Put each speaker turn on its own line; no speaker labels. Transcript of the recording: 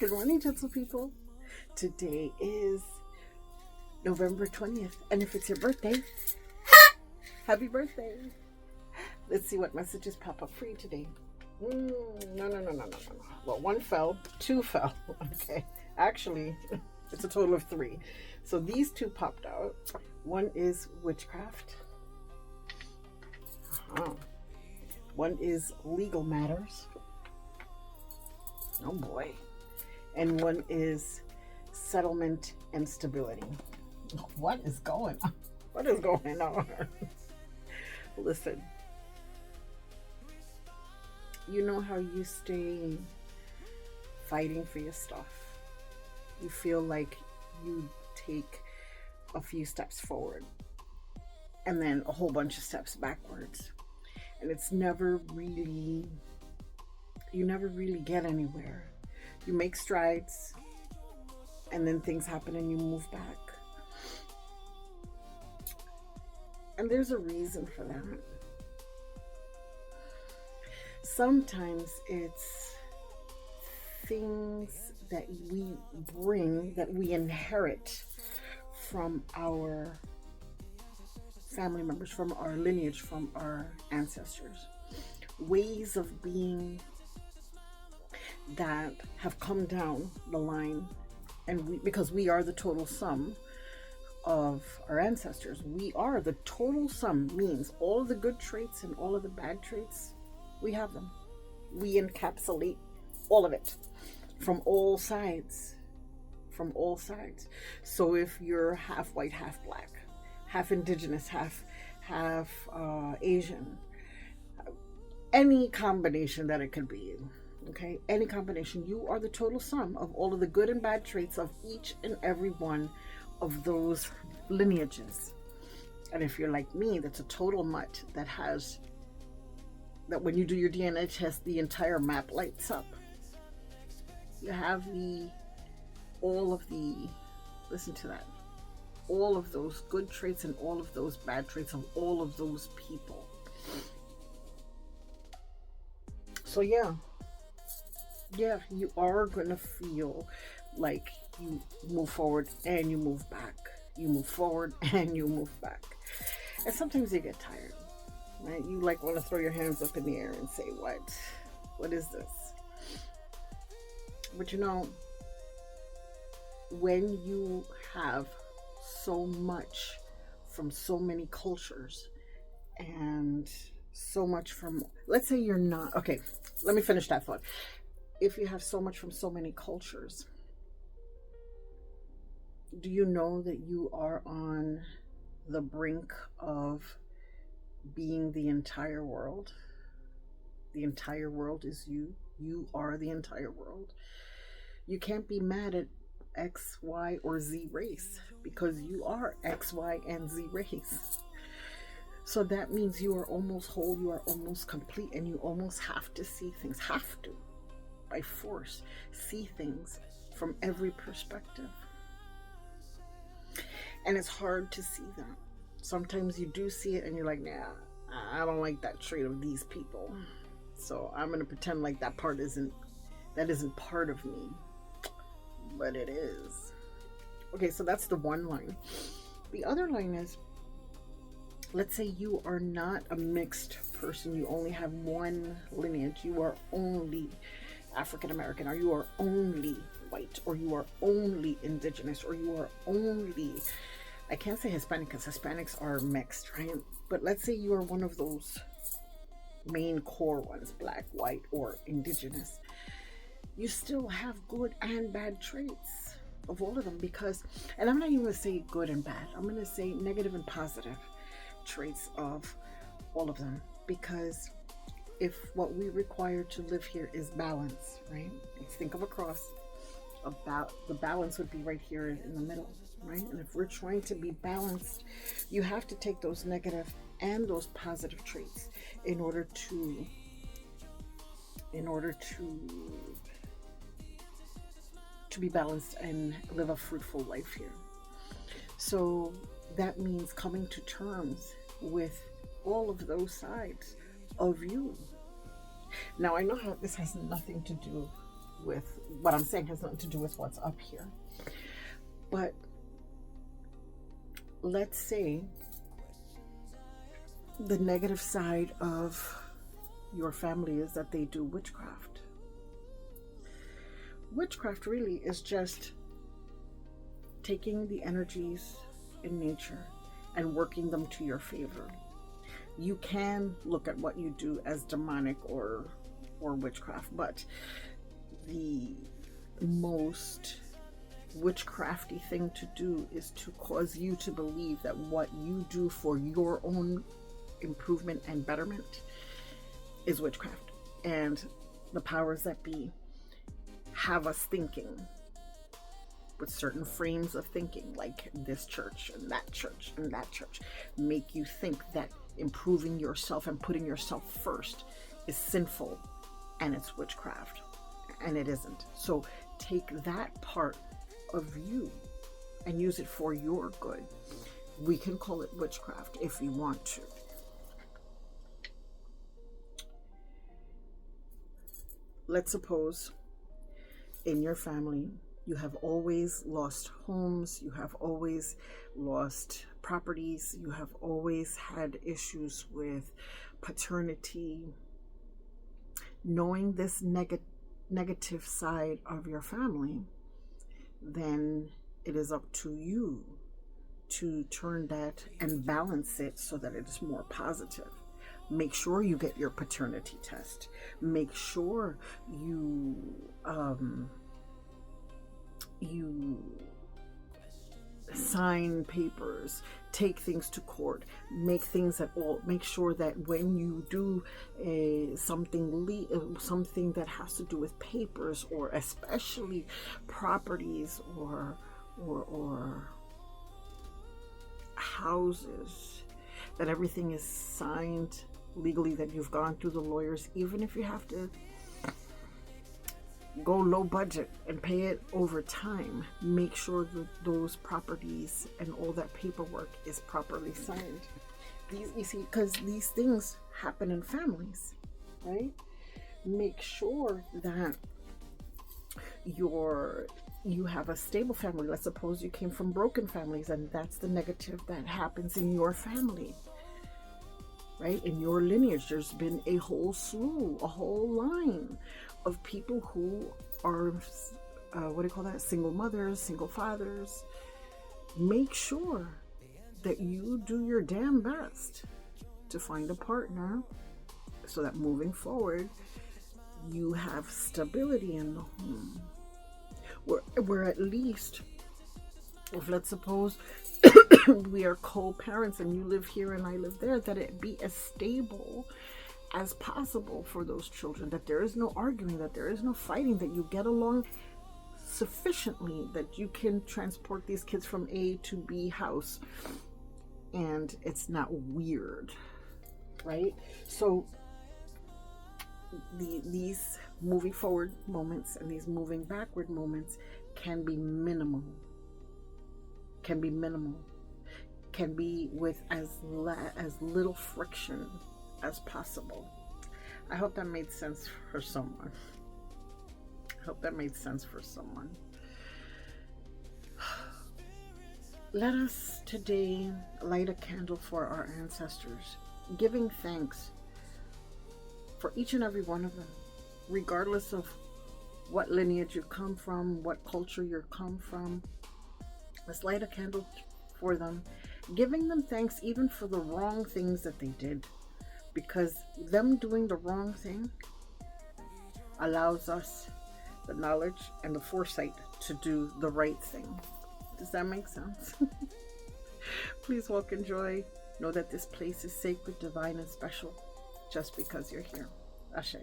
Good morning, gentle people. Today is November 20th, and if it's your birthday, happy birthday. Let's see what messages pop up for you today. No. Well, one fell, two fell. Okay. Actually, it's a total of three. So these two popped out. One is witchcraft. One is legal matters. Oh boy. And one is settlement and stability. What is going on? What is going on? Listen. You know how you stay fighting for your stuff. You feel like you take a few steps forward and then a whole bunch of steps backwards. And it's never really, you never really get anywhere. You make strides and then things happen and you move back. And there's a reason for that. Sometimes it's things that we bring, that we inherit from our family members, from our lineage, from our ancestors. Ways of being that have come down the line, and because we are the total sum of our ancestors. We are the total sum, means all of the good traits and all of the bad traits, we have them. We encapsulate all of it from all sides. From all sides. So if you're half white, half black, half indigenous, half Asian, any combination that it could be, okay, any combination, you are the total sum of all of the good and bad traits of each and every one of those lineages. And if you're like me, that's a total mutt that has, that when you do your DNA test, the entire map lights up. You have listen to that, all of those good traits and all of those bad traits of all of those people. So yeah, you are gonna feel like you move forward and you move back. You move forward and you move back. And sometimes you get tired, right? You like want to throw your hands up in the air and say, what is this? But you know, when you have so much from so many cultures and so much from, let's say you're not, okay, let me finish that thought. If you have so much from so many cultures, do you know that you are on the brink of being the entire world? The entire world is you. You are the entire world. You can't be mad at X, Y, or Z race because you are X, Y, and Z race. So that means you are almost whole, you are almost complete, and you almost have to see things, by force, see things from every perspective. And it's hard to see that. Sometimes you do see it and you're like, nah, I don't like that trait of these people. So I'm going to pretend like that isn't part of me. But it is. Okay, so that's the one line. The other line is, let's say you are not a mixed person. You only have one lineage. You are only African American, or you are only white, or you are only indigenous, or you are only, I can't say Hispanic because Hispanics are mixed, right? But let's say you are one of those main core ones, black, white, or indigenous. You still have good and bad traits of all of them, because, and I'm not even going to say good and bad, I'm going to say negative and positive traits of all of them, because if what we require to live here is balance, right? Let's think of a cross. About the balance would be right here in the middle, right? And if we're trying to be balanced, you have to take those negative and those positive traits in order to be balanced and live a fruitful life here. So that means coming to terms with all of those sides of you. Now, I know how this has nothing to do with what I'm saying, has nothing to do with what's up here. But let's say the negative side of your family is that they do witchcraft. Witchcraft really is just taking the energies in nature and working them to your favor. You can look at what you do as demonic or witchcraft, but the most witchcrafty thing to do is to cause you to believe that what you do for your own improvement and betterment is witchcraft. And the powers that be have us thinking with certain frames of thinking, like this church and that church and that church, make you think that improving yourself and putting yourself first is sinful and it's witchcraft, and it isn't. So take that part of you and use it for your good. We can call it witchcraft if you want to. Let's suppose in your family you have always lost homes, you have always lost properties, you have always had issues with paternity. Knowing this negative side of your family, then it is up to you to turn that and balance it so that it is more positive. Make sure you get your paternity test. Make sure you sign papers, take things to court, make sure that when you do something that has to do with papers, or especially properties or houses, that everything is signed legally, that you've gone through the lawyers, even if you have to go low budget and pay it over time. Make sure that those properties and all that paperwork is properly signed. You see, because these things happen in families, right? Make sure that you have a stable family. Let's suppose you came from broken families, and that's the negative that happens in your family, right? In your lineage, there's been a whole line of people who are single mothers, single fathers. Make sure that you do your damn best to find a partner so that moving forward you have stability in the home, where at least, if let's suppose we are co-parents and you live here and I live there, that it be as stable as possible for those children, that there is no arguing, that there is no fighting, that you get along sufficiently that you can transport these kids from A to B house and it's not weird, right? So these moving forward moments and these moving backward moments can be minimal, can be with as little friction as possible. I hope that made sense for someone. Let us today light a candle for our ancestors, giving thanks for each and every one of them, regardless of what lineage you come from, what culture you come from. Let's light a candle for them, giving them thanks even for the wrong things that they did, because them doing the wrong thing allows us the knowledge and the foresight to do the right thing. Does that make sense? Please walk in joy. Know that this place is sacred, divine, and special just because you're here. Ashe.